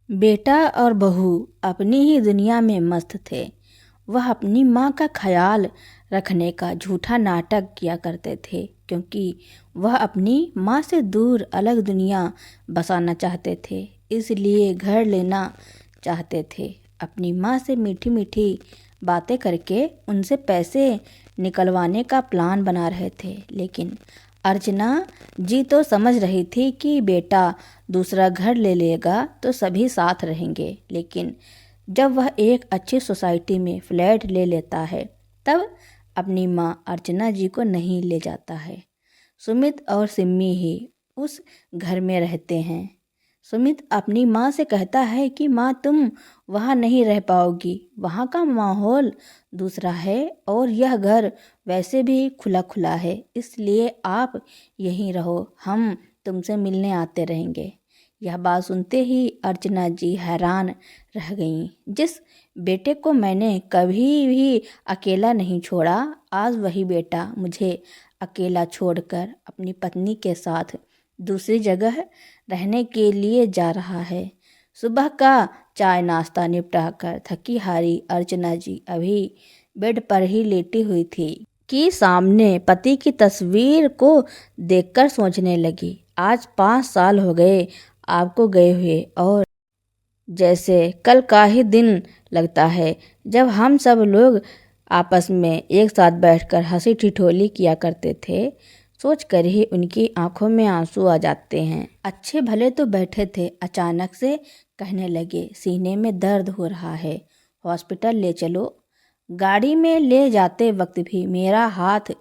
बेटा और बहू अपनी ही दुनिया में मस्त थे। वह अपनी माँ का ख्याल रखने का झूठा नाटक किया करते थे, क्योंकि वह अपनी माँ से दूर अलग दुनिया बसाना चाहते थे। इसलिए घर लेना चाहते थे। अपनी माँ से मीठी मीठी बातें करके उनसे पैसे निकलवाने का प्लान बना रहे थे। लेकिन अर्चना जी तो समझ रही थी कि बेटा दूसरा घर ले लेगा तो सभी साथ रहेंगे। लेकिन जब वह एक अच्छी सोसाइटी में फ्लैट ले लेता है, तब अपनी माँ अर्चना जी को नहीं ले जाता है। सुमित और सिम्मी ही उस घर में रहते हैं। सुमित अपनी माँ से कहता है कि माँ, तुम वहाँ नहीं रह पाओगी, वहाँ का माहौल दूसरा है और यह घर वैसे भी खुला खुला है, इसलिए आप यहीं रहो, हम तुमसे मिलने आते रहेंगे। यह बात सुनते ही अर्चना जी हैरान रह गईं। जिस बेटे को मैंने कभी भी अकेला नहीं छोड़ा, आज वही बेटा मुझे अकेला छोड़कर अपनी पत्नी के साथ दूसरी जगह रहने के लिए जा रहा है। सुबह का चाय नाश्ता निपटा कर थकी हारी अर्चना जी अभी बेड पर ही लेटी हुई थी कि सामने पति की तस्वीर को देखकर सोचने लगी, आज 5 साल हो गए आपको गए हुए, और जैसे कल का ही दिन लगता है जब हम सब लोग आपस में एक साथ बैठकर हंसी ठिठोली किया करते थे। सोच कर ही उनकी आंखों में आंसू आ जाते हैं। अच्छे भले तो बैठे थे, अचानक से कहने लगे, सीने में दर्द हो रहा है, हॉस्पिटल ले चलो। गाड़ी में ले जाते वक्त भी मेरा हाथ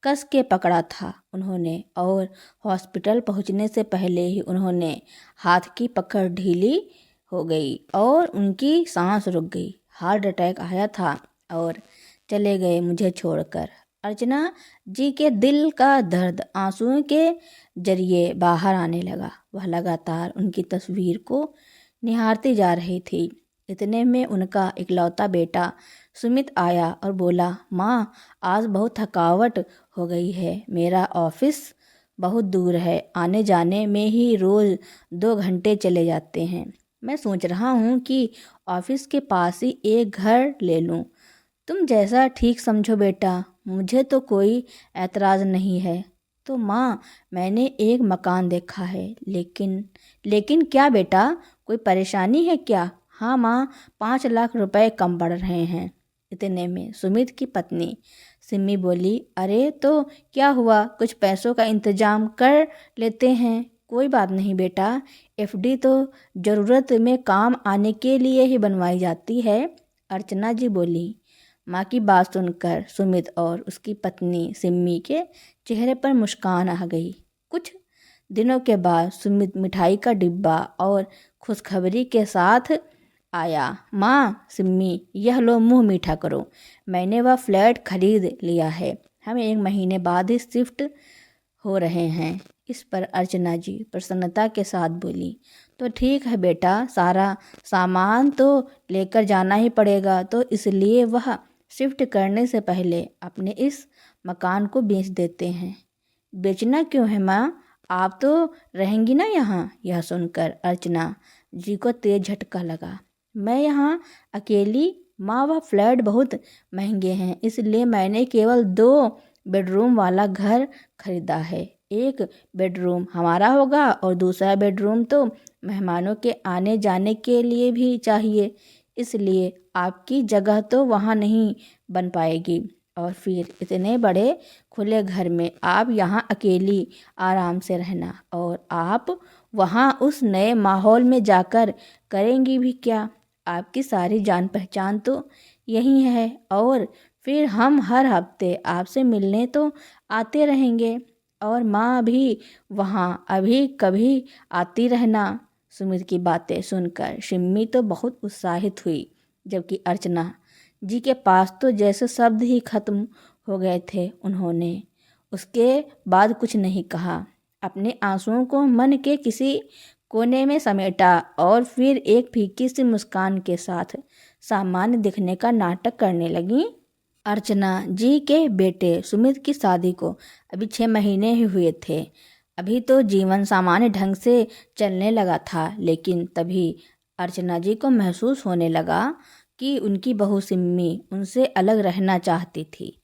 कस के पकड़ा था उन्होंने, और हॉस्पिटल पहुंचने से पहले ही उन्होंने हाथ की पकड़ ढीली हो गई और उनकी सांस रुक गई। हार्ट अटैक आया था और चले गए मुझे छोड़कर। अर्चना जी के दिल का दर्द आंसुओं के जरिए बाहर आने लगा। वह लगातार उनकी तस्वीर को निहारती जा रही थी। इतने में उनका इकलौता बेटा सुमित आया और बोला, माँ, आज बहुत थकावट हो गई है, मेरा ऑफिस बहुत दूर है, आने जाने में ही रोज़ 2 घंटे चले जाते हैं। मैं सोच रहा हूँ कि ऑफिस के पास ही एक घर ले लूँ, तुम जैसा ठीक समझो बेटा, मुझे तो कोई ऐतराज़ नहीं है। तो माँ, मैंने एक मकान देखा है, लेकिन क्या बेटा, कोई परेशानी है क्या? हाँ माँ, 5 लाख रुपए कम पड़ रहे हैं। इतने में सुमित की पत्नी सिम्मी बोली, अरे तो क्या हुआ, कुछ पैसों का इंतजाम कर लेते हैं। कोई बात नहीं बेटा, एफडी तो ज़रूरत में काम आने के लिए ही बनवाई जाती है, अर्चना जी बोली। माँ की बात सुनकर सुमित और उसकी पत्नी सिम्मी के चेहरे पर मुस्कान आ गई। कुछ दिनों के बाद सुमित मिठाई का डिब्बा और खुशखबरी के साथ आया, माँ, सिम्मी, यह लो, मुंह मीठा करो, मैंने वह फ्लैट खरीद लिया है, हम 1 महीने बाद ही शिफ्ट हो रहे हैं। इस पर अर्चना जी प्रसन्नता के साथ बोली, तो ठीक है बेटा, सारा सामान तो लेकर जाना ही पड़ेगा, तो इसलिए वह शिफ्ट करने से पहले अपने इस मकान को बेच देते हैं। बेचना क्यों है माँ, आप तो रहेंगी ना यहाँ? यह सुनकर अर्चना जी को तेज झटका लगा। मैं यहाँ अकेली? माँ, वह फ्लैट बहुत महंगे हैं, इसलिए मैंने केवल 2 बेडरूम वाला घर खरीदा है। एक बेडरूम हमारा होगा और दूसरा बेडरूम तो मेहमानों के आने जाने के लिए भी चाहिए, इसलिए आपकी जगह तो वहाँ नहीं बन पाएगी, और फिर इतने बड़े खुले घर में आप यहाँ अकेली आराम से रहना, और आप वहाँ उस नए माहौल में जाकर करेंगी भी क्या? आपकी सारी जान पहचान तो यही है, और फिर हम हर हफ्ते आपसे मिलने तो आते रहेंगे, और माँ भी वहाँ अभी कभी आती रहना। सुमित की बातें सुनकर सिम्मी तो बहुत उत्साहित हुई, जबकि अर्चना जी के पास तो जैसे शब्द ही खत्म हो गए थे। उन्होंने उसके बाद कुछ नहीं कहा, अपने आंसुओं को मन के किसी कोने में समेटा और फिर एक फीकी सी मुस्कान के साथ सामान्य दिखने का नाटक करने लगी। अर्चना जी के बेटे सुमित की शादी को अभी 6 महीने ही हुए थे। अभी तो जीवन सामान्य ढंग से चलने लगा था, लेकिन तभी अर्चना जी को महसूस होने लगा कि उनकी बहू सिम्मी उनसे अलग रहना चाहती थी।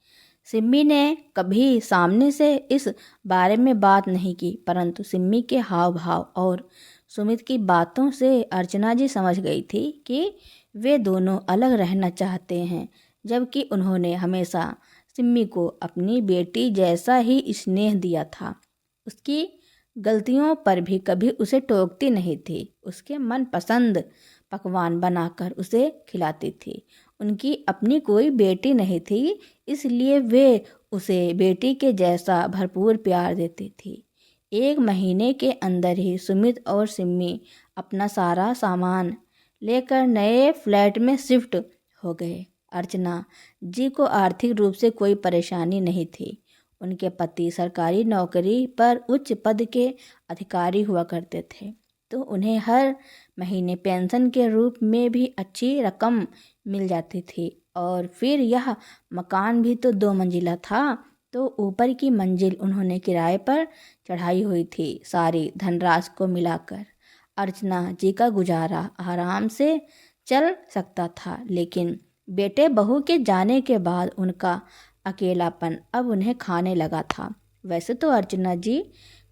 सिम्मी ने कभी सामने से इस बारे में बात नहीं की, परंतु सिम्मी के हाव भाव और सुमित की बातों से अर्चना जी समझ गई थी कि वे दोनों अलग रहना चाहते हैं, जबकि उन्होंने हमेशा सिम्मी को अपनी बेटी जैसा ही स्नेह दिया था। उसकी गलतियों पर भी कभी उसे टोकती नहीं थी। उसके मनपसंद पकवान बनाकर उसे खिलाती थी। उनकी अपनी कोई बेटी नहीं थी, इसलिए वे उसे बेटी के जैसा भरपूर प्यार देती थी। 1 महीने के अंदर ही सुमित और सिम्मी अपना सारा सामान लेकर नए फ्लैट में शिफ्ट हो गए। अर्चना जी को आर्थिक रूप से कोई परेशानी नहीं थी। उनके पति सरकारी नौकरी पर उच्च पद के अधिकारी हुआ करते थे, तो उन्हें हर महीने पेंशन के रूप में भी अच्छी रकम मिल जाती थी। और फिर यह मकान भी तो 2 मंजिला था, तो ऊपर की मंजिल उन्होंने किराए पर चढ़ाई हुई थी। सारी धनराशि को मिलाकर अर्चना जी का गुजारा आराम से चल सकता था, लेकिन बेटे बहू के जाने के बाद उनका अकेलापन अब उन्हें खाने लगा था। वैसे तो अर्चना जी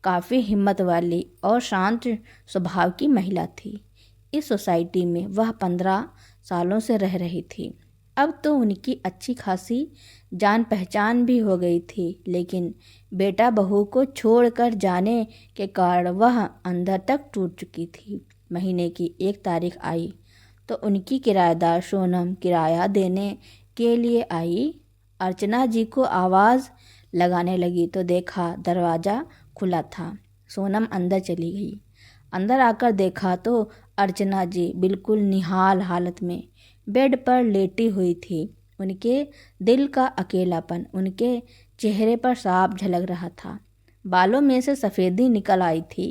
काफ़ी हिम्मत वाली और शांत स्वभाव की महिला थी। इस सोसाइटी में वह 15 सालों से रह रही थी। अब तो उनकी अच्छी खासी जान पहचान भी हो गई थी, लेकिन बेटा बहू को छोड़कर जाने के कारण वह अंदर तक टूट चुकी थी। महीने की 1 तारीख आई तो उनकी किराएदार सोनम किराया देने के लिए आई। अर्चना जी को आवाज़ लगाने लगी तो देखा दरवाज़ा खुला था। सोनम अंदर चली गई। अंदर आकर देखा तो अर्चना जी बिल्कुल निहाल हालत में बेड पर लेटी हुई थी। उनके दिल का अकेलापन उनके चेहरे पर साफ झलक रहा था। बालों में से सफ़ेदी निकल आई थी।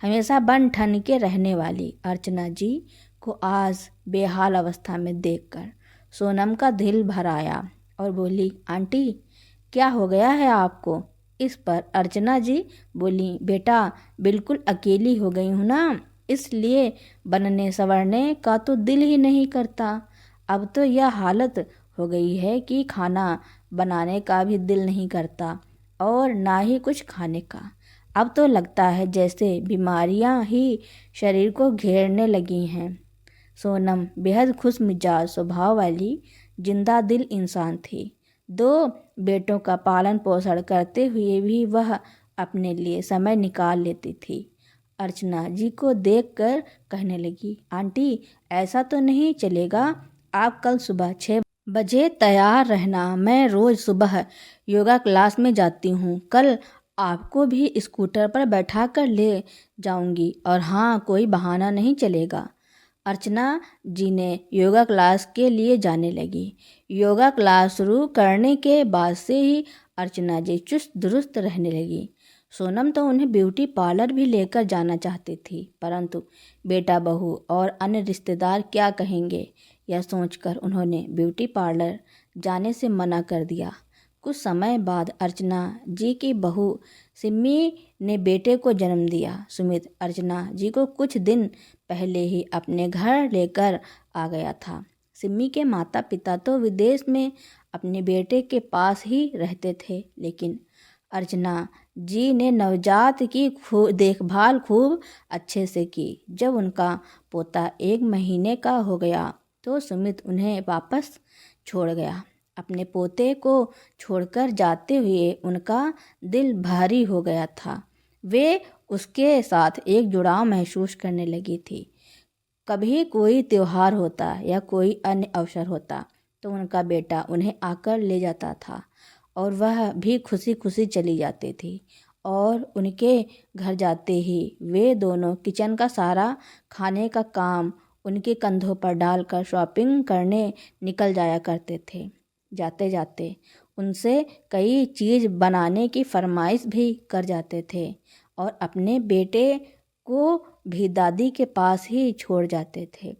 हमेशा बन ठन के रहने वाली अर्चना जी को आज बेहाल अवस्था में देखकर सोनम का दिल भर आया और बोली, आंटी क्या हो गया है आपको? इस पर अर्चना जी बोली, बेटा बिल्कुल अकेली हो गई हूँ ना, इसलिए बनने संवरने का तो दिल ही नहीं करता। अब तो यह हालत हो गई है कि खाना बनाने का भी दिल नहीं करता और ना ही कुछ खाने का। अब तो लगता है जैसे बीमारियां ही शरीर को घेरने लगी हैं। सोनम बेहद खुश मिजाज स्वभाव वाली जिंदा दिल इंसान थी। 2 बेटों का पालन पोषण करते हुए भी वह अपने लिए समय निकाल लेती थी। अर्चना जी को देखकर कहने लगी, आंटी ऐसा तो नहीं चलेगा, आप कल सुबह 6 बजे तैयार रहना। मैं रोज़ सुबह योगा क्लास में जाती हूँ। कल आपको भी स्कूटर पर बैठा कर ले जाऊँगी। और हाँ, कोई बहाना नहीं चलेगा। अर्चना जी ने योगा क्लास के लिए जाने लगी। योगा क्लास शुरू करने के बाद से ही अर्चना जी चुस्त दुरुस्त रहने लगी। सोनम तो उन्हें ब्यूटी पार्लर भी लेकर जाना चाहती थी, परंतु बेटा बहू और अन्य रिश्तेदार क्या कहेंगे, यह सोचकर उन्होंने ब्यूटी पार्लर जाने से मना कर दिया। कुछ समय बाद अर्चना जी की बहू सिम्मी ने बेटे को जन्म दिया। सुमित अर्चना जी को कुछ दिन पहले ही अपने घर लेकर आ गया था। सिम्मी के माता पिता तो विदेश में अपने बेटे के पास ही रहते थे, लेकिन अर्चना जी ने नवजात की देखभाल खूब अच्छे से की। जब उनका पोता 1 महीने का हो गया तो सुमित उन्हें वापस छोड़ गया। अपने पोते को छोड़कर जाते हुए उनका दिल भारी हो गया था। वे उसके साथ एक जुड़ाव महसूस करने लगी थी। कभी कोई त्योहार होता या कोई अन्य अवसर होता तो उनका बेटा उन्हें आकर ले जाता था और वह भी खुशी खुशी चली जाती थी। और उनके घर जाते ही वे दोनों किचन का सारा खाने का काम उनके कंधों पर डालकर शॉपिंग करने निकल जाया करते थे। जाते जाते उनसे कई चीज़ बनाने की फरमाइश भी कर जाते थे और अपने बेटे को भी दादी के पास ही छोड़ जाते थे।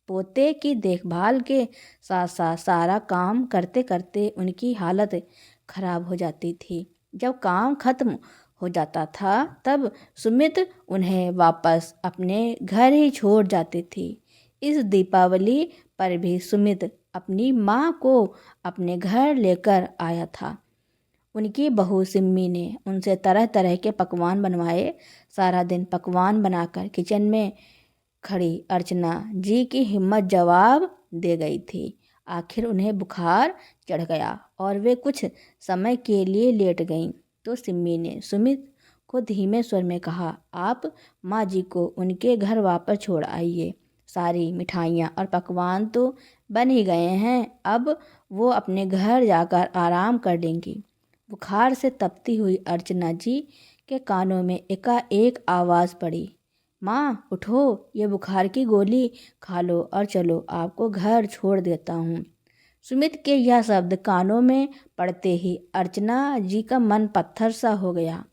पोते की देखभाल के साथ साथ सारा काम करते करते उनकी हालत खराब हो जाती थी। जब काम खत्म हो जाता था तब सुमित उन्हें वापस अपने घर ही छोड़ जाती थी। इस दीपावली पर भी सुमित अपनी माँ को अपने घर लेकर आया था। उनकी बहू सिम्मी ने उनसे तरह तरह के पकवान बनवाए। सारा दिन पकवान बनाकर किचन में खड़ी अर्चना जी की हिम्मत जवाब दे गई थी। आखिर उन्हें बुखार चढ़ गया और वे कुछ समय के लिए लेट गईं। तो सिम्मी ने सुमित को धीमे स्वर में कहा, आप माँ जी को उनके घर वापस छोड़ आइए। सारी मिठाइयाँ और पकवान तो बन ही गए हैं, अब वो अपने घर जाकर आराम कर लेंगी। बुखार से तपती हुई अर्चना जी के कानों में एकाएक आवाज़ पड़ी, माँ उठो, ये बुखार की गोली खा लो और चलो, आपको घर छोड़ देता हूँ। सुमित के यह शब्द कानों में पड़ते ही अर्चना जी का मन पत्थर सा हो गया।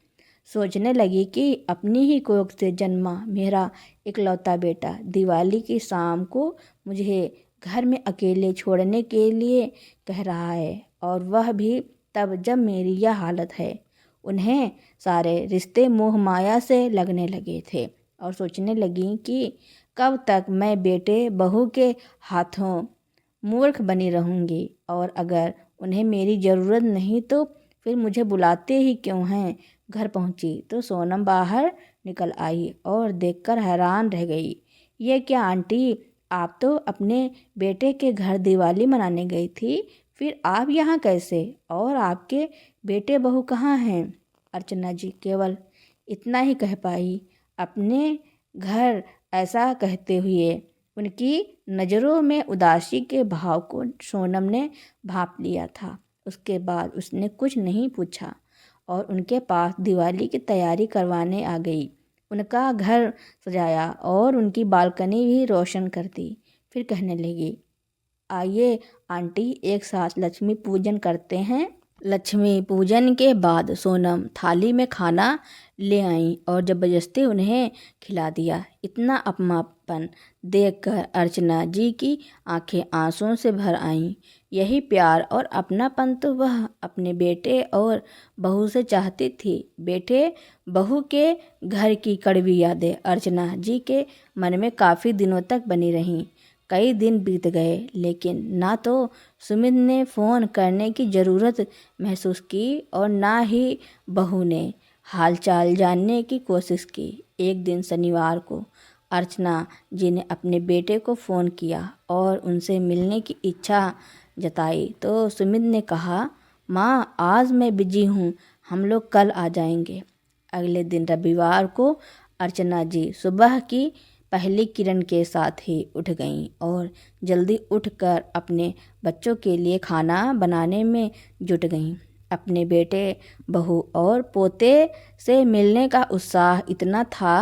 सोचने लगी कि अपनी ही कोख से जन्मा मेरा इकलौता बेटा दिवाली की शाम को मुझे घर में अकेले छोड़ने के लिए कह रहा है, और वह भी तब जब मेरी यह हालत है। उन्हें सारे रिश्ते मोह माया से लगने लगे थे और सोचने लगी कि कब तक मैं बेटे बहू के हाथों मूर्ख बनी रहूँगी, और अगर उन्हें मेरी ज़रूरत नहीं तो फिर मुझे बुलाते ही क्यों हैं। घर पहुँची तो सोनम बाहर निकल आई और देखकर हैरान रह गई। ये क्या आंटी, आप तो अपने बेटे के घर दिवाली मनाने गई थी, फिर आप यहाँ कैसे, और आपके बेटे बहू कहाँ हैं। अर्चना जी केवल इतना ही कह पाई। अपने घर ऐसा कहते हुए उनकी नज़रों में उदासी के भाव को सोनम ने भांप लिया था। उसके बाद उसने कुछ नहीं पूछा और उनके पास दिवाली की तैयारी करवाने आ गई। उनका घर सजाया और उनकी बालकनी भी रोशन कर दी। फिर कहने लगी, आइए आंटी, एक साथ लक्ष्मी पूजन करते हैं। लक्ष्मी पूजन के बाद सोनम थाली में खाना ले आई और ज़बरदस्ती उन्हें खिला दिया। इतना अपमानपन देखकर अर्चना जी की आंखें आंसुओं से भर आईं। यही प्यार और अपनापन तो वह अपने बेटे और बहू से चाहती थी। बेटे बहू के घर की कड़वी यादें अर्चना जी के मन में काफ़ी दिनों तक बनी रहीं। कई दिन बीत गए, लेकिन ना तो सुमित ने फ़ोन करने की ज़रूरत महसूस की और ना ही बहू ने हालचाल जानने की कोशिश की। एक दिन शनिवार को अर्चना जी ने अपने बेटे को फ़ोन किया और उनसे मिलने की इच्छा जताई। तो सुमित ने कहा, माँ आज मैं बिजी हूँ, हम लोग कल आ जाएंगे। अगले दिन रविवार को अर्चना जी सुबह की पहली किरण के साथ ही उठ गईं और जल्दी उठकर अपने बच्चों के लिए खाना बनाने में जुट गईं। अपने बेटे बहू और पोते से मिलने का उत्साह इतना था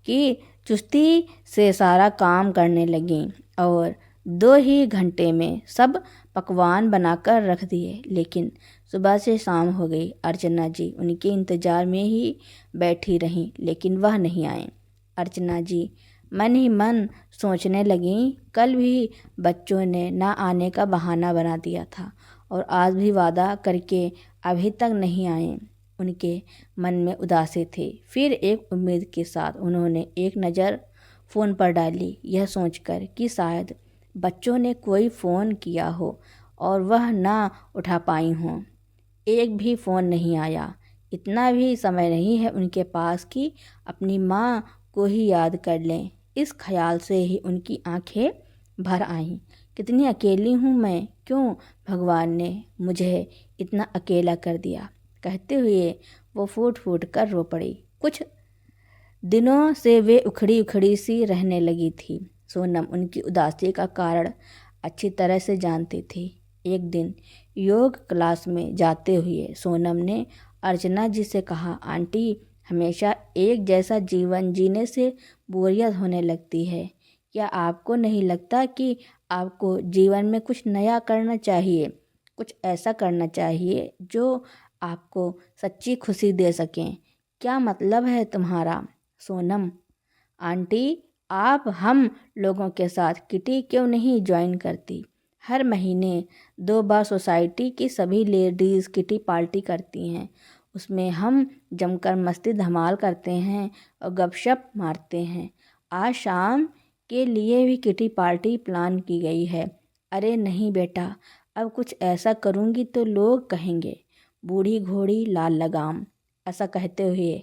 कि चुस्ती से सारा काम करने लगीं और 2 ही घंटे में सब पकवान बनाकर रख दिए। लेकिन सुबह से शाम हो गई, अर्चना जी उनके इंतज़ार में ही बैठी रहीं, लेकिन वह नहीं आए। अर्चना जी मन ही मन सोचने लगीं, कल भी बच्चों ने ना आने का बहाना बना दिया था और आज भी वादा करके अभी तक नहीं आए। उनके मन में उदासी थी। फिर एक उम्मीद के साथ उन्होंने एक नज़र फ़ोन पर डाली, यह सोचकर कि शायद बच्चों ने कोई फ़ोन किया हो और वह ना उठा पाई हों। एक भी फ़ोन नहीं आया। इतना भी समय नहीं है उनके पास कि अपनी माँ को ही याद कर लें। इस ख्याल से ही उनकी आंखें भर आईं। कितनी अकेली हूँ मैं, क्यों भगवान ने मुझे इतना अकेला कर दिया। कहते हुए वो फूट फूट कर रो पड़ी। कुछ दिनों से वे उखड़ी उखड़ी सी रहने लगी थी। सोनम उनकी उदासी का कारण अच्छी तरह से जानती थी। एक दिन योग क्लास में जाते हुए सोनम ने अर्चना जी से कहा, आंटी, हमेशा एक जैसा जीवन जीने से बोरियत होने लगती है। क्या आपको नहीं लगता कि आपको जीवन में कुछ नया करना चाहिए, कुछ ऐसा करना चाहिए जो आपको सच्ची खुशी दे सकें। क्या मतलब है तुम्हारा। सोनम, आंटी, आप हम लोगों के साथ किटी क्यों नहीं ज्वाइन करती। हर महीने 2 बार सोसाइटी की सभी लेडीज़ किटी पार्टी करती हैं। उसमें हम जमकर मस्ती धमाल करते हैं और गपशप मारते हैं। आज शाम के लिए भी किटी पार्टी प्लान की गई है। अरे नहीं बेटा, अब कुछ ऐसा करूँगी तो लोग कहेंगे बूढ़ी घोड़ी लाल लगाम। ऐसा कहते हुए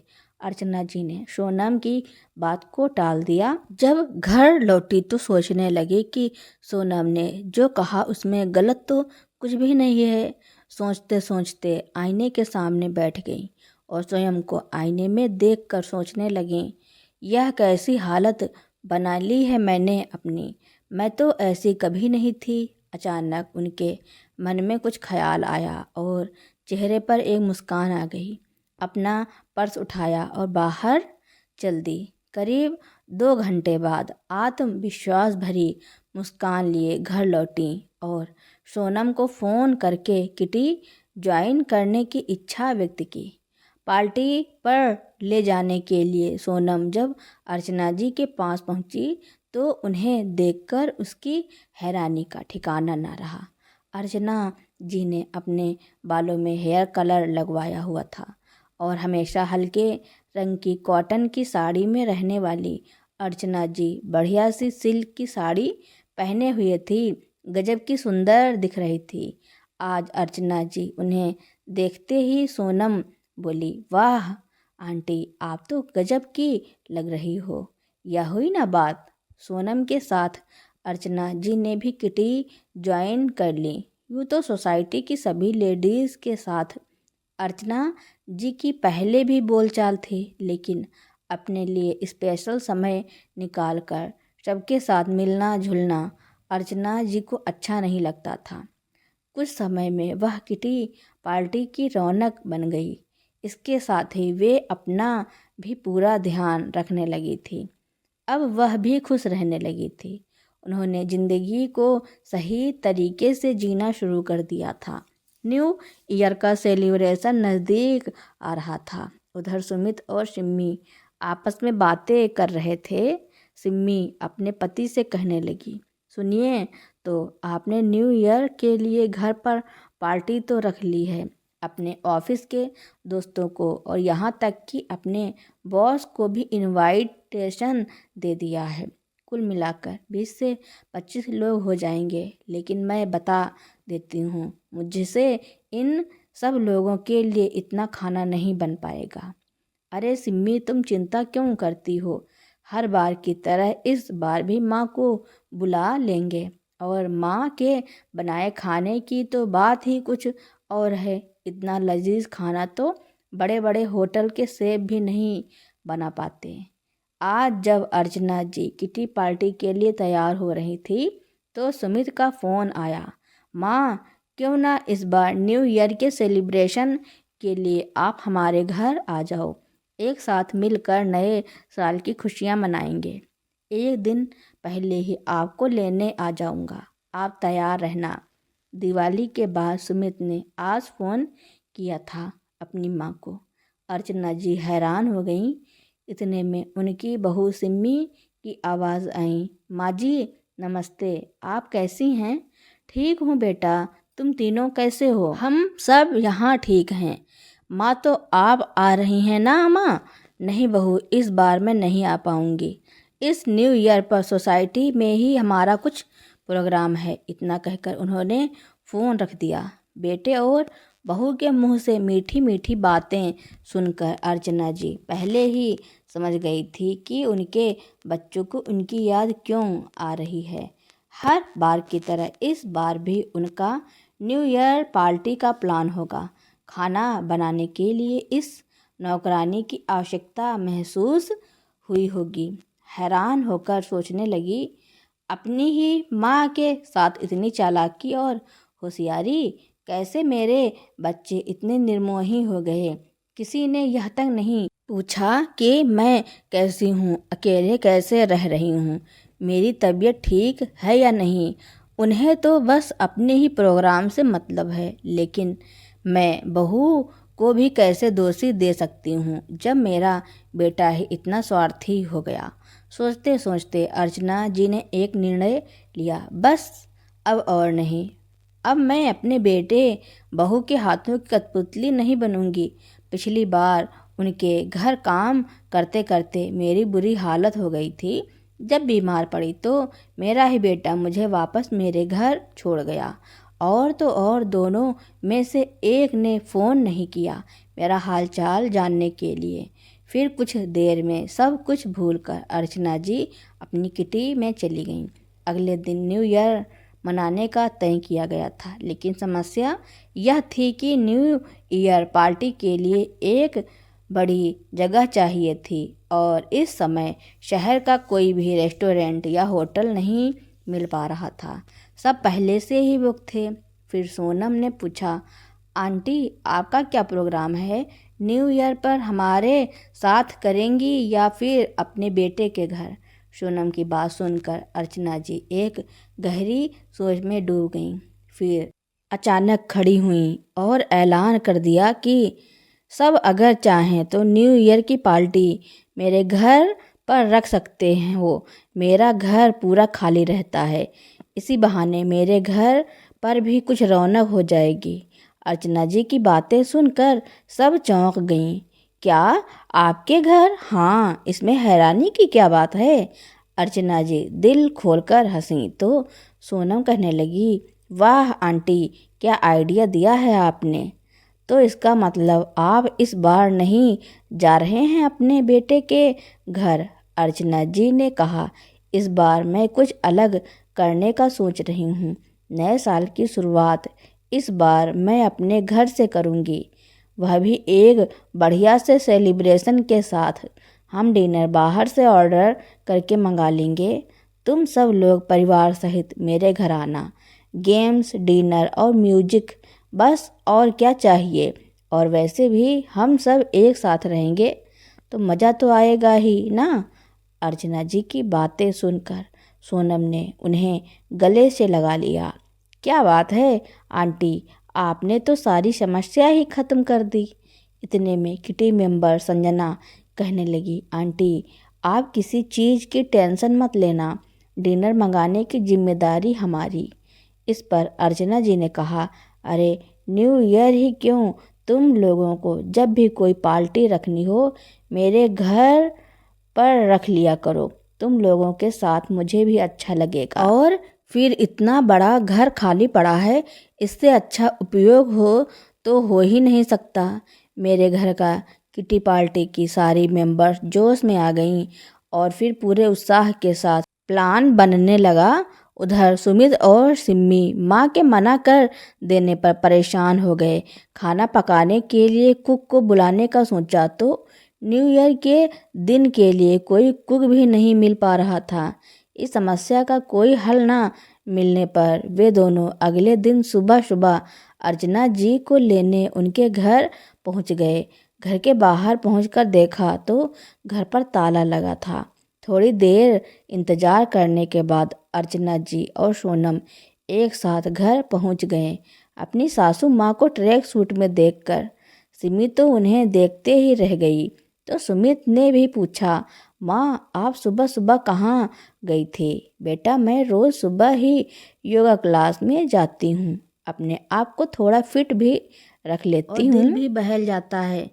अर्चना जी ने सोनम की बात को टाल दिया। जब घर लौटी तो सोचने लगी कि सोनम ने जो कहा उसमें गलत तो कुछ भी नहीं है। सोचते सोचते आईने के सामने बैठ गई और स्वयं को आईने में देखकर सोचने लगी, यह कैसी हालत बना ली है मैंने अपनी, मैं तो ऐसी कभी नहीं थी। अचानक उनके मन में कुछ ख्याल आया और चेहरे पर एक मुस्कान आ गई। अपना पर्स उठाया और बाहर चल दी। करीब 2 घंटे बाद आत्मविश्वास भरी मुस्कान लिए घर लौटी और सोनम को फ़ोन करके किटी ज्वाइन करने की इच्छा व्यक्त की। पार्टी पर ले जाने के लिए सोनम जब अर्चना जी के पास पहुंची तो उन्हें देखकर उसकी हैरानी का ठिकाना न रहा। अर्चना जी ने अपने बालों में हेयर कलर लगवाया हुआ था और हमेशा हल्के रंग की कॉटन की साड़ी में रहने वाली अर्चना जी बढ़िया सी सिल्क की साड़ी पहने हुए थी, गजब की सुंदर दिख रही थी। आज अर्चना जी उन्हें देखते ही सोनम बोली, वाह आंटी, आप तो गजब की लग रही हो। यह हुई ना बात। सोनम के साथ अर्चना जी ने भी किटी ज्वाइन कर ली। यूँ तो सोसाइटी की सभी लेडीज़ के साथ अर्चना जी की पहले भी बोलचाल थी, लेकिन अपने लिए स्पेशल समय निकालकर सबके साथ मिलना जुलना अर्चना जी को अच्छा नहीं लगता था। कुछ समय में वह किटी पार्टी की रौनक बन गई। इसके साथ ही वे अपना भी पूरा ध्यान रखने लगी थी। अब वह भी खुश रहने लगी थी। उन्होंने ज़िंदगी को सही तरीके से जीना शुरू कर दिया था। न्यू ईयर का सेलिब्रेशन नज़दीक आ रहा था। उधर सुमित और सिम्मी आपस में बातें कर रहे थे। सिम्मी अपने पति से कहने लगी, सुनिए, तो आपने न्यू ईयर के लिए घर पर पार्टी तो रख ली है, अपने ऑफिस के दोस्तों को और यहाँ तक कि अपने बॉस को भी इनवाइटेशन दे दिया है। कुल मिलाकर 20 से 25 लोग हो जाएंगे, लेकिन मैं बता देती हूँ, मुझसे इन सब लोगों के लिए इतना खाना नहीं बन पाएगा। अरे सिम्मी, तुम चिंता क्यों करती हो? हर बार की तरह इस बार भी माँ को बुला लेंगे और माँ के बनाए खाने की तो बात ही कुछ और है। इतना लजीज खाना तो बड़े बड़े होटल के शेफ भी नहीं बना पाते। आज जब अर्चना जी किटी पार्टी के लिए तैयार हो रही थी तो सुमित का फ़ोन आया। माँ, क्यों ना इस बार न्यू ईयर के सेलिब्रेशन के लिए आप हमारे घर आ जाओ, एक साथ मिलकर नए साल की खुशियाँ मनाएंगे। एक दिन पहले ही आपको लेने आ जाऊंगा, आप तैयार रहना। दिवाली के बाद सुमित ने आज फ़ोन किया था अपनी माँ को। अर्चना जी हैरान हो गईं। इतने में उनकी बहू सिम्मी की आवाज़ आई, माँ जी नमस्ते, आप कैसी हैं? ठीक हूँ बेटा, तुम तीनों कैसे हो? हम सब यहाँ ठीक हैं। माँ, तो आप आ रही हैं ना? माँ, नहीं बहू, इस बार मैं नहीं आ पाऊँगी। इस न्यू ईयर पर सोसाइटी में ही हमारा कुछ प्रोग्राम है। इतना कहकर उन्होंने फ़ोन रख दिया। बेटे और बहू के मुंह से मीठी मीठी बातें सुनकर अर्चना जी पहले ही समझ गई थी कि उनके बच्चों को उनकी याद क्यों आ रही है। हर बार की तरह इस बार भी उनका न्यू ईयर पार्टी का प्लान होगा। खाना बनाने के लिए इस नौकरानी की आवश्यकता महसूस हुई होगी। हैरान होकर सोचने लगी, अपनी ही माँ के साथ इतनी चालाकी और होशियारी, कैसे मेरे बच्चे इतने निर्मोही हो गए? किसी ने यह तक नहीं पूछा कि मैं कैसी हूँ, अकेले कैसे रह रही हूँ, मेरी तबीयत ठीक है या नहीं। उन्हें तो बस अपने ही प्रोग्राम से मतलब है। लेकिन मैं बहू को भी कैसे दोषी दे सकती हूँ जब मेरा बेटा ही इतना स्वार्थी हो गया। सोचते सोचते अर्चना जी ने एक निर्णय लिया, बस अब और नहीं। अब मैं अपने बेटे बहू के हाथों की कठपुतली नहीं बनूंगी। पिछली बार उनके घर काम करते करते मेरी बुरी हालत हो गई थी, जब बीमार पड़ी तो मेरा ही बेटा मुझे वापस मेरे घर छोड़ गया। और तो और दोनों में से एक ने फ़ोन नहीं किया मेरा हालचाल जानने के लिए। फिर कुछ देर में सब कुछ भूलकर अर्चना जी अपनी किटी में चली गईं। अगले दिन न्यू ईयर मनाने का तय किया गया था, लेकिन समस्या यह थी कि न्यू ईयर पार्टी के लिए एक बड़ी जगह चाहिए थी और इस समय शहर का कोई भी रेस्टोरेंट या होटल नहीं मिल पा रहा था। सब पहले से ही बुक थे। फिर सोनम ने पूछा, आंटी आपका क्या प्रोग्राम है? न्यू ईयर पर हमारे साथ करेंगी या फिर अपने बेटे के घर? सोनम की बात सुनकर अर्चना जी एक गहरी सोच में डूब गईं। फिर अचानक खड़ी हुई और ऐलान कर दिया कि सब अगर चाहें तो न्यू ईयर की पार्टी मेरे घर पर रख सकते हैं। वो मेरा घर पूरा खाली रहता है, इसी बहाने मेरे घर पर भी कुछ रौनक हो जाएगी। अर्चना जी की बातें सुनकर सब चौंक गईं। क्या आपके घर? हाँ, इसमें हैरानी की क्या बात है? अर्चना जी दिल खोलकर हंसी तो सोनम कहने लगी, वाह आंटी, क्या आइडिया दिया है आपने। तो इसका मतलब आप इस बार नहीं जा रहे हैं अपने बेटे के घर? अर्चना जी ने कहा, इस बार मैं कुछ अलग करने का सोच रही हूँ। नए साल की शुरुआत इस बार मैं अपने घर से करूँगी, वह भी एक बढ़िया से सेलिब्रेशन के साथ। हम डिनर बाहर से ऑर्डर करके मंगा लेंगे। तुम सब लोग परिवार सहित मेरे घर आना। गेम्स, डिनर और म्यूजिक, बस और क्या चाहिए। और वैसे भी हम सब एक साथ रहेंगे तो मज़ा तो आएगा ही ना। अर्चना जी की बातें सुनकर सोनम ने उन्हें गले से लगा लिया। क्या बात है आंटी, आपने तो सारी समस्या ही खत्म कर दी। इतने में किटी मेंबर संजना कहने लगी, आंटी आप किसी चीज़ की टेंशन मत लेना, डिनर मंगाने की जिम्मेदारी हमारी। इस पर अर्चना जी ने कहा, अरे न्यू ईयर ही क्यों, तुम लोगों को जब भी कोई पार्टी रखनी हो मेरे घर पर रख लिया करो। तुम लोगों के साथ मुझे भी अच्छा लगेगा। और फिर इतना बड़ा घर खाली पड़ा है, इससे अच्छा उपयोग तो हो ही नहीं सकता। मेरे घर का किटी पार्टी की सारी मेंबर्स जोश में आ गईं और फिर पूरे उत्साह के साथ प्लान बनने लगा। उधर सुमित और सिम्मी माँ के मना कर देने पर परेशान हो गए। खाना पकाने के लिए कुक को बुलाने का सोचा तो न्यू ईयर के दिन के लिए कोई कुक भी नहीं मिल पा रहा था। इस समस्या का कोई हल ना मिलने पर वे दोनों अगले दिन सुबह सुबह अर्चना जी को लेने उनके घर पहुंच गए। घर के बाहर पहुंचकर देखा तो घर पर ताला लगा था। थोड़ी देर इंतजार करने के बाद अर्चना जी और सोनम एक साथ घर पहुंच गए। अपनी सासू माँ को ट्रैक सूट में देखकर सिमी तो उन्हें देखते ही रह गई। तो सुमित ने भी पूछा, माँ आप सुबह सुबह कहाँ गई थी? बेटा मैं रोज़ सुबह ही योगा क्लास में जाती हूँ, अपने आप को थोड़ा फिट भी रख लेती हूँ, दिल भी बहल जाता है।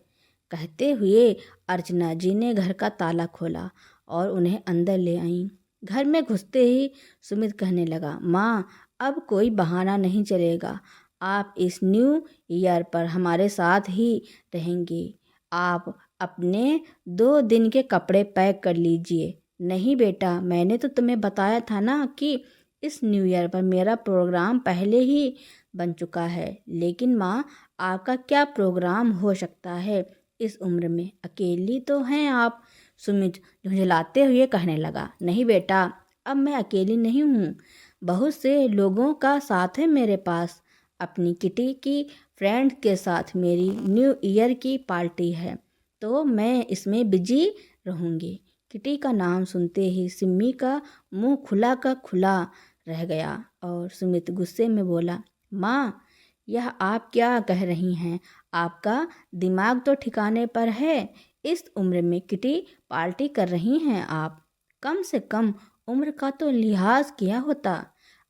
कहते हुए अर्चना जी ने घर का ताला खोला और उन्हें अंदर ले आईं। घर में घुसते ही सुमित कहने लगा, माँ अब कोई बहाना नहीं चलेगा, आप इस न्यू ईयर पर हमारे साथ ही रहेंगी। आप अपने 2 दिन के कपड़े पैक कर लीजिए। नहीं बेटा, मैंने तो तुम्हें बताया था ना कि इस न्यू ईयर पर मेरा प्रोग्राम पहले ही बन चुका है। लेकिन माँ आपका क्या प्रोग्राम हो सकता है इस उम्र में, अकेली तो हैं आप। सुमित झुंझलाते हुए कहने लगा, नहीं बेटा अब मैं अकेली नहीं हूँ, बहुत से लोगों का साथ है मेरे पास। अपनी किटी की फ्रेंड के साथ मेरी न्यू ईयर की पार्टी है तो मैं इसमें बिजी रहूँगी। किटी का नाम सुनते ही सिम्मी का मुंह खुला का खुला रह गया और सुमित गुस्से में बोला, माँ यह आप क्या कह रही हैं? आपका दिमाग तो ठिकाने पर है। इस उम्र में किटी पार्टी कर रही हैं आप? कम से कम उम्र का तो लिहाज किया होता।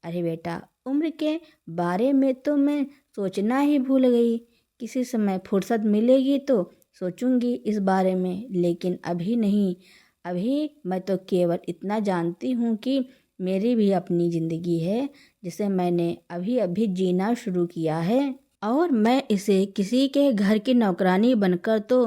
अरे बेटा उम्र के बारे में तो मैं सोचना ही भूल गई। किसी समय फुर्सत मिलेगी तो सोचूंगी इस बारे में, लेकिन अभी नहीं। अभी मैं तो केवल इतना जानती हूँ कि मेरी भी अपनी ज़िंदगी है जिसे मैंने अभी अभी जीना शुरू किया है, और मैं इसे किसी के घर की नौकरानी बनकर तो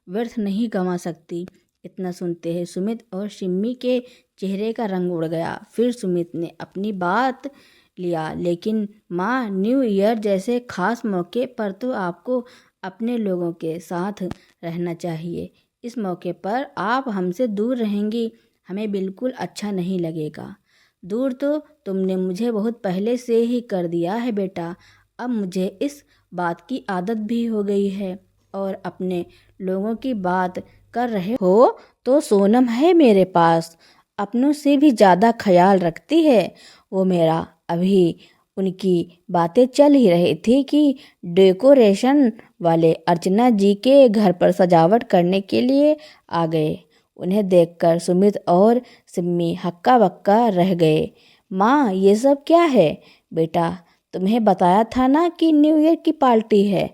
व्यर्थ नहीं गंवा सकती। इतना सुनते ही सुमित और सिम्मी के चेहरे का रंग उड़ गया। फिर सुमित ने अपनी बात लिया, लेकिन माँ, न्यू ईयर जैसे खास मौके पर तो आपको अपने लोगों के साथ रहना चाहिए। इस मौके पर आप हमसे दूर रहेंगी, हमें बिल्कुल अच्छा नहीं लगेगा। दूर तो तुमने मुझे बहुत पहले से ही कर दिया है बेटा। अब मुझे इस बात की आदत भी हो गई है। और अपने लोगों की बात कर रहे हो तो सोनम है मेरे पास, अपनों से भी ज़्यादा ख्याल रखती है वो मेरा। अभी उनकी बातें चल ही रही थी कि डेकोरेशन वाले अर्चना जी के घर पर सजावट करने के लिए आ गए। उन्हें देखकर सुमित और सिम्मी हक्का बक्का रह गए। माँ, ये सब क्या है? बेटा, तुम्हें बताया था ना कि न्यू ईयर की पार्टी है,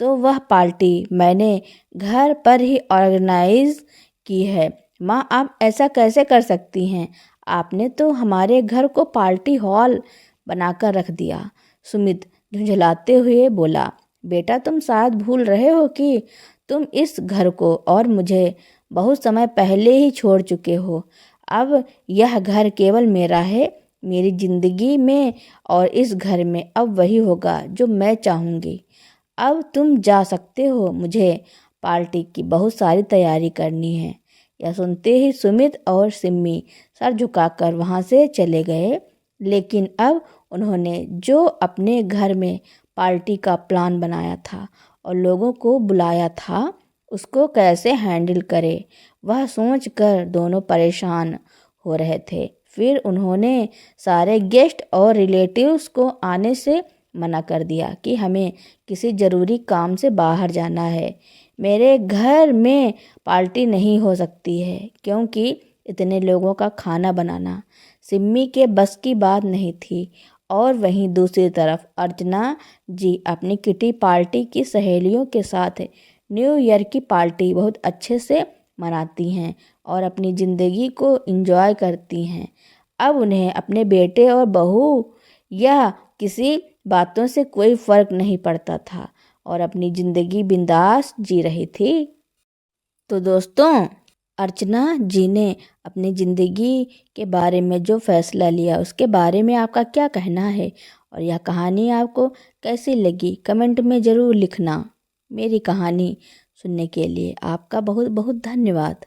तो वह पार्टी मैंने घर पर ही ऑर्गेनाइज की है। माँ, आप ऐसा कैसे कर सकती हैं? आपने तो हमारे घर को पार्टी हॉल बनाकर रख दिया। सुमित झुंझलाते हुए बोला, बेटा, तुम शायद भूल रहे हो कि तुम इस घर को और मुझे बहुत समय पहले ही छोड़ चुके हो। अब यह घर केवल मेरा है, मेरी जिंदगी में, और इस घर में अब वही होगा जो मैं चाहूँगी। अब तुम जा सकते हो, मुझे पार्टी की बहुत सारी तैयारी करनी है। यह सुनते ही सुमित और सिम्मी सर झुकाकर वहाँ से चले गए। लेकिन अब उन्होंने जो अपने घर में पार्टी का प्लान बनाया था और लोगों को बुलाया था, उसको कैसे हैंडल करे, वह सोचकर दोनों परेशान हो रहे थे। फिर उन्होंने सारे गेस्ट और रिलेटिव्स को आने से मना कर दिया कि हमें किसी ज़रूरी काम से बाहर जाना है। मेरे घर में पार्टी नहीं हो सकती है क्योंकि इतने लोगों का खाना बनाना सिम्मी के बस की बात नहीं थी। और वहीं दूसरी तरफ अर्चना जी अपनी किटी पार्टी की सहेलियों के साथ न्यू ईयर की पार्टी बहुत अच्छे से मनाती हैं और अपनी ज़िंदगी को एंजॉय करती हैं। अब उन्हें अपने बेटे और बहू या किसी बातों से कोई फर्क नहीं पड़ता था और अपनी ज़िंदगी बिंदास जी रही थी। तो दोस्तों, अर्चना जी ने अपनी ज़िंदगी के बारे में जो फैसला लिया उसके बारे में आपका क्या कहना है, और यह कहानी आपको कैसी लगी कमेंट में ज़रूर लिखना। मेरी कहानी सुनने के लिए आपका बहुत बहुत धन्यवाद।